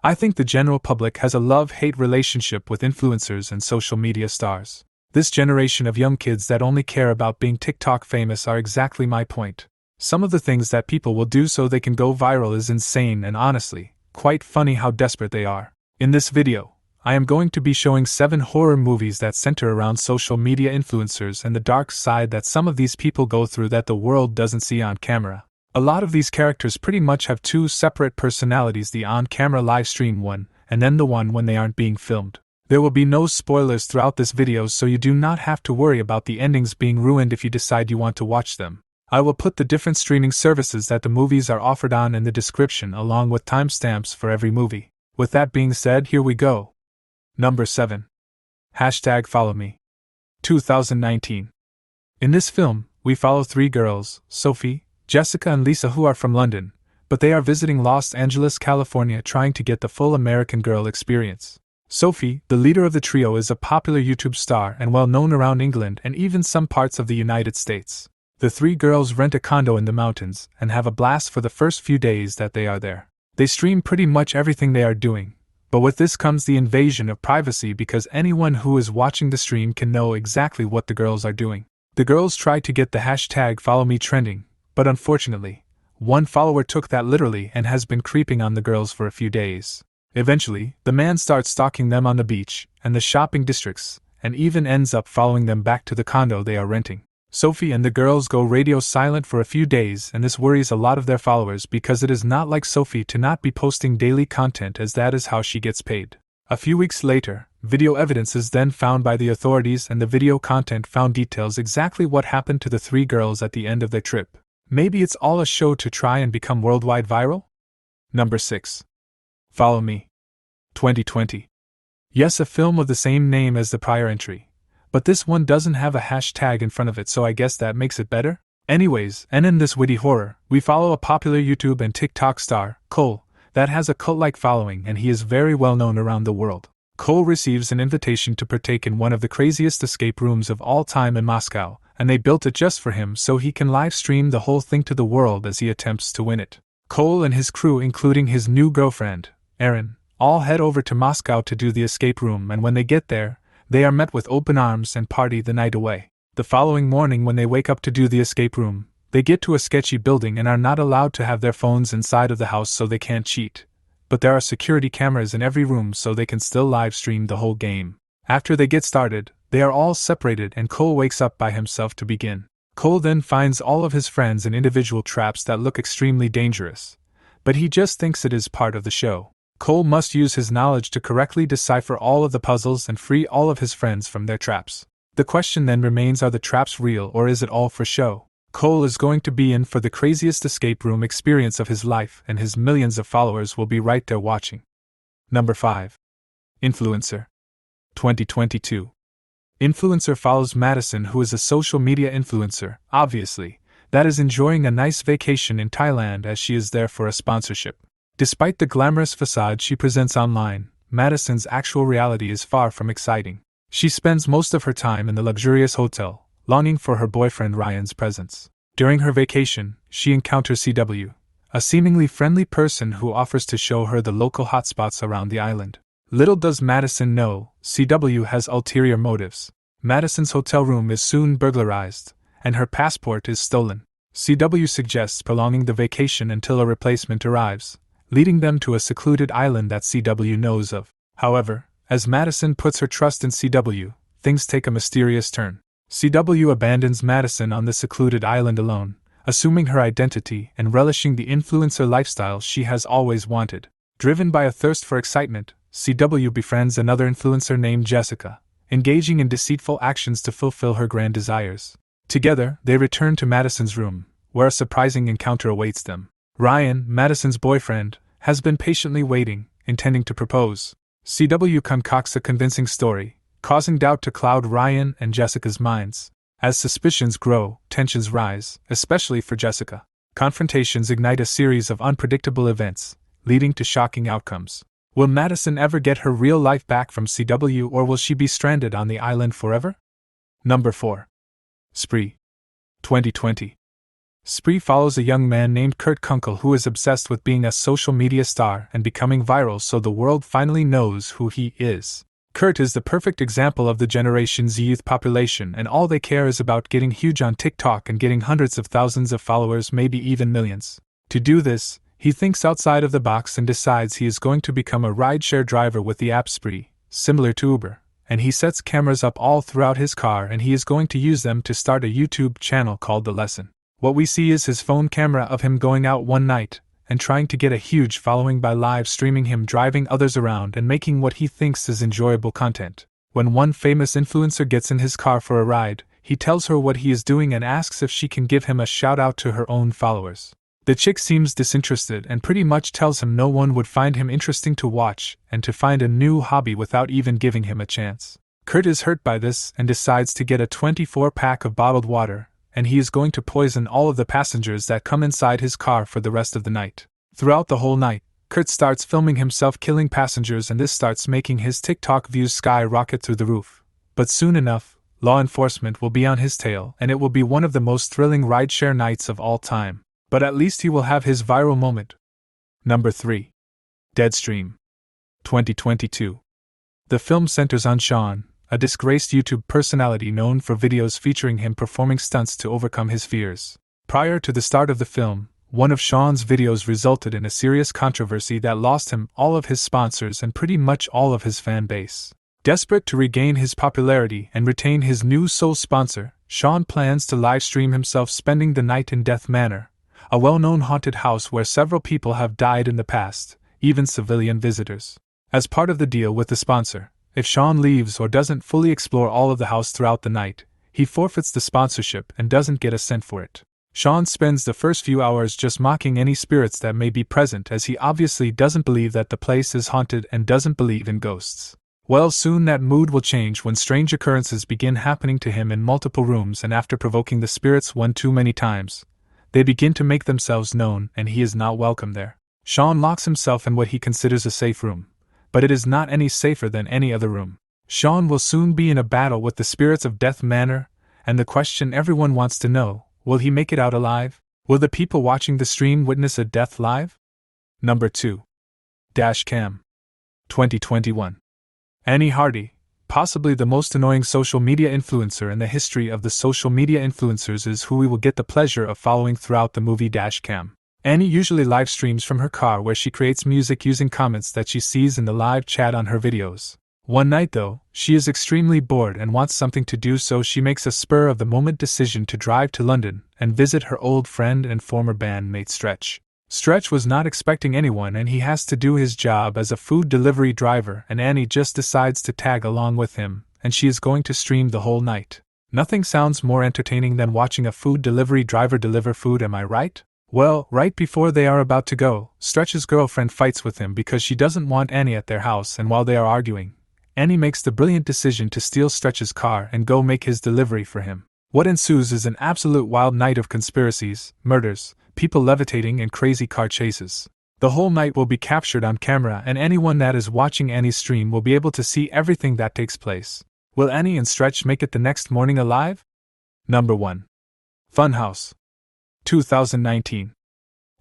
I think the general public has a love-hate relationship with influencers and social media stars. This generation of young kids that only care about being TikTok famous are exactly my point. Some of the things that people will do so they can go viral is insane and honestly, quite funny how desperate they are. In this video, I am going to be showing 7 horror movies that center around social media influencers and the dark side that some of these people go through that the world doesn't see on camera. A lot of these characters pretty much have 2 separate personalities, the on-camera live stream one, and then the one when they aren't being filmed. There will be no spoilers throughout this video, so you do not have to worry about the endings being ruined if you decide you want to watch them. I will put the different streaming services that the movies are offered on in the description along with timestamps for every movie. With that being said, here we go. Number 7. #FollowMe. 2019. In this film, we follow 3 girls, Sophie, Jessica and Lisa, who are from London, but they are visiting Los Angeles, California, trying to get the full American Girl experience. Sophie, the leader of the trio, is a popular YouTube star and well known around England and even some parts of the United States. The 3 girls rent a condo in the mountains and have a blast for the first few days that they are there. They stream pretty much everything they are doing, but with this comes the invasion of privacy because anyone who is watching the stream can know exactly what the girls are doing. The girls tried to get the #FollowMe trending, but unfortunately, one follower took that literally and has been creeping on the girls for a few days. Eventually, the man starts stalking them on the beach and the shopping districts, and even ends up following them back to the condo they are renting. Sophie and the girls go radio silent for a few days, and this worries a lot of their followers because it is not like Sophie to not be posting daily content, as that is how she gets paid. A few weeks later, video evidence is then found by the authorities, and the video content found details exactly what happened to the 3 girls at the end of their trip. Maybe it's all a show to try and become worldwide viral? Number 6. FollowMe. 2020. Yes, a film of the same name as the prior entry. But this one doesn't have a hashtag in front of it, so I guess that makes it better? Anyways, and in this witty horror, we follow a popular YouTube and TikTok star, Cole, that has a cult-like following, and he is very well known around the world. Cole receives an invitation to partake in one of the craziest escape rooms of all time in Moscow, and they built it just for him so he can live stream the whole thing to the world as he attempts to win it. Cole and his crew, including his new girlfriend, Erin, all head over to Moscow to do the escape room, and when they get there, they are met with open arms and party the night away. The following morning, when they wake up to do the escape room, they get to a sketchy building and are not allowed to have their phones inside of the house so they can't cheat. But there are security cameras in every room so they can still live stream the whole game. After they get started, they are all separated and Cole wakes up by himself to begin. Cole then finds all of his friends in individual traps that look extremely dangerous, but he just thinks it is part of the show. Cole must use his knowledge to correctly decipher all of the puzzles and free all of his friends from their traps. The question then remains, are the traps real or is it all for show? Cole is going to be in for the craziest escape room experience of his life, and his millions of followers will be right there watching. Number 5. Influencer. 2022. Influencer follows Madison, who is a social media influencer, obviously, that is enjoying a nice vacation in Thailand as she is there for a sponsorship. Despite the glamorous facade she presents online, Madison's actual reality is far from exciting. She spends most of her time in the luxurious hotel, longing for her boyfriend Ryan's presence. During her vacation, she encounters CW, a seemingly friendly person who offers to show her the local hotspots around the island. Little does Madison know, CW has ulterior motives. Madison's hotel room is soon burglarized, and her passport is stolen. CW suggests prolonging the vacation until a replacement arrives, leading them to a secluded island that CW knows of. However, as Madison puts her trust in CW, things take a mysterious turn. CW abandons Madison on the secluded island alone, assuming her identity and relishing the influencer lifestyle she has always wanted. Driven by a thirst for excitement, CW befriends another influencer named Jessica, engaging in deceitful actions to fulfill her grand desires. Together, they return to Madison's room, where a surprising encounter awaits them. Ryan, Madison's boyfriend, has been patiently waiting, intending to propose. CW concocts a convincing story, causing doubt to cloud Ryan and Jessica's minds. As suspicions grow, tensions rise, especially for Jessica. Confrontations ignite a series of unpredictable events, leading to shocking outcomes. Will Madison ever get her real life back from CW, or will she be stranded on the island forever? Number 4. Spree. 2020. Spree follows a young man named Kurt Kunkel who is obsessed with being a social media star and becoming viral so the world finally knows who he is. Kurt is the perfect example of the Generation Z youth population, and all they care is about getting huge on TikTok and getting hundreds of thousands of followers, maybe even millions. To do this, he thinks outside of the box and decides he is going to become a rideshare driver with the app Spree, similar to Uber, and he sets cameras up all throughout his car and he is going to use them to start a YouTube channel called The Lesson. What we see is his phone camera of him going out one night and trying to get a huge following by live streaming him driving others around and making what he thinks is enjoyable content. When one famous influencer gets in his car for a ride, he tells her what he is doing and asks if she can give him a shout out to her own followers. The chick seems disinterested and pretty much tells him no one would find him interesting to watch and to find a new hobby without even giving him a chance. Kurt is hurt by this and decides to get a 24-pack of bottled water, and he is going to poison all of the passengers that come inside his car for the rest of the night. Throughout the whole night, Kurt starts filming himself killing passengers, and this starts making his TikTok views skyrocket through the roof. But soon enough, law enforcement will be on his tail, and it will be one of the most thrilling rideshare nights of all time. But at least he will have his viral moment. Number 3. Deadstream. 2022. The film centers on Sean, a disgraced YouTube personality known for videos featuring him performing stunts to overcome his fears. Prior to the start of the film, one of Sean's videos resulted in a serious controversy that lost him all of his sponsors and pretty much all of his fan base. Desperate to regain his popularity and retain his new sole sponsor, Sean plans to livestream himself spending the night in Death Manor, a well-known haunted house where several people have died in the past, even civilian visitors. As part of the deal with the sponsor, if Sean leaves or doesn't fully explore all of the house throughout the night, he forfeits the sponsorship and doesn't get a cent for it. Sean spends the first few hours just mocking any spirits that may be present, as he obviously doesn't believe that the place is haunted and doesn't believe in ghosts. Well, soon that mood will change when strange occurrences begin happening to him in multiple rooms, and after provoking the spirits one too many times, they begin to make themselves known and he is not welcome there. Sean locks himself in what he considers a safe room, but it is not any safer than any other room. Sean will soon be in a battle with the spirits of Death Manor, and the question everyone wants to know, will he make it out alive? Will the people watching the stream witness a death live? Number 2. Dashcam. 2021. Annie Hardy, possibly the most annoying social media influencer in the history of the social media influencers, is who we will get the pleasure of following throughout the movie Dashcam. Annie usually live streams from her car where she creates music using comments that she sees in the live chat on her videos. One night though, she is extremely bored and wants something to do, so she makes a spur-of-the-moment decision to drive to London and visit her old friend and former bandmate Stretch. Stretch was not expecting anyone and he has to do his job as a food delivery driver, and Annie just decides to tag along with him, and she is going to stream the whole night. Nothing sounds more entertaining than watching a food delivery driver deliver food, am I right? Well, right before they are about to go, Stretch's girlfriend fights with him because she doesn't want Annie at their house, and while they are arguing, Annie makes the brilliant decision to steal Stretch's car and go make his delivery for him. What ensues is an absolute wild night of conspiracies, murders, people levitating, and crazy car chases. The whole night will be captured on camera, and anyone that is watching Annie's stream will be able to see everything that takes place. Will Annie and Stretch make it the next morning alive? Number 1. Funhouse. 2019.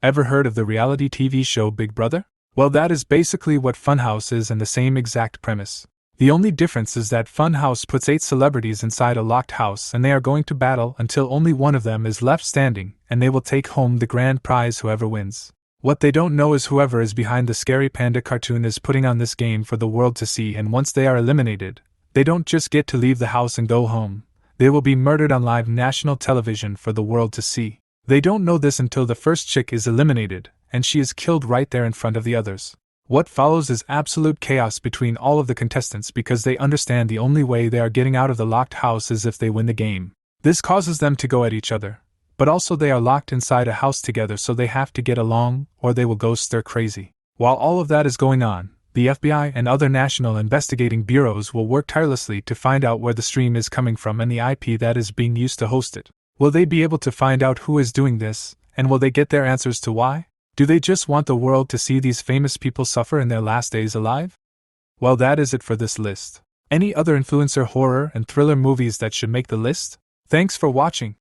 Ever heard of the reality TV show Big Brother? Well, that is basically what Funhouse is, and the same exact premise. The only difference is that Funhouse puts 8 celebrities inside a locked house and they are going to battle until only one of them is left standing, and they will take home the grand prize, whoever wins. What they don't know is whoever is behind the scary panda cartoon is putting on this game for the world to see, and once they are eliminated, they don't just get to leave the house and go home. They will be murdered on live national television for the world to see. They don't know this until the first chick is eliminated, and she is killed right there in front of the others. What follows is absolute chaos between all of the contestants because they understand the only way they are getting out of the locked house is if they win the game. This causes them to go at each other, but also they are locked inside a house together, so they have to get along or they will go stir crazy. While all of that is going on, the FBI and other national investigating bureaus will work tirelessly to find out where the stream is coming from and the IP that is being used to host it. Will they be able to find out who is doing this, and will they get their answers to why? Do they just want the world to see these famous people suffer in their last days alive? Well, that is it for this list. Any other influencer horror and thriller movies that should make the list? Thanks for watching.